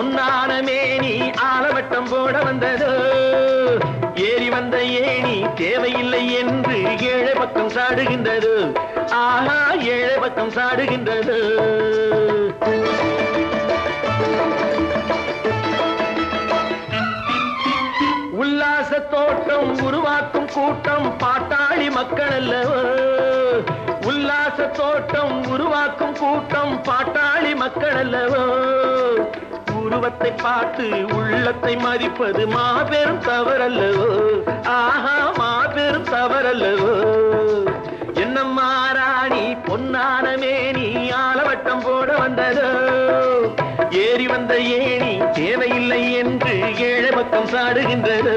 பொன்னான மேனி ஆலவட்டம் போட வந்ததோ ஏறி வந்த ஏணி தேவையில்லை என்று ஏழை பக்கம் சாடுகின்றது ஆஹா ஏழை பக்கம் சாடுகின்றது உல்லாச தோட்டம் உருவாக்கும் கூட்டம் பாட்டாளி மக்கள் அல்லவோ உல்லாச தோட்டம் உருவாக்கும் கூட்டம் பாட்டாளி மக்கள் அல்லவோ உருவத்தை பார்த்து உள்ளத்தை மதிப்பது மாபெரும் தவறல்லவோ ஆஹா மாபெரும் தவறல்லவோ என்னம்மா ராணி பொன்னான மேனி ஆலவட்டம் போட வந்ததோ ஏறி வந்த ஏணி தேவையில்லை என்று ஏழை பக்கம் சாடுகின்றது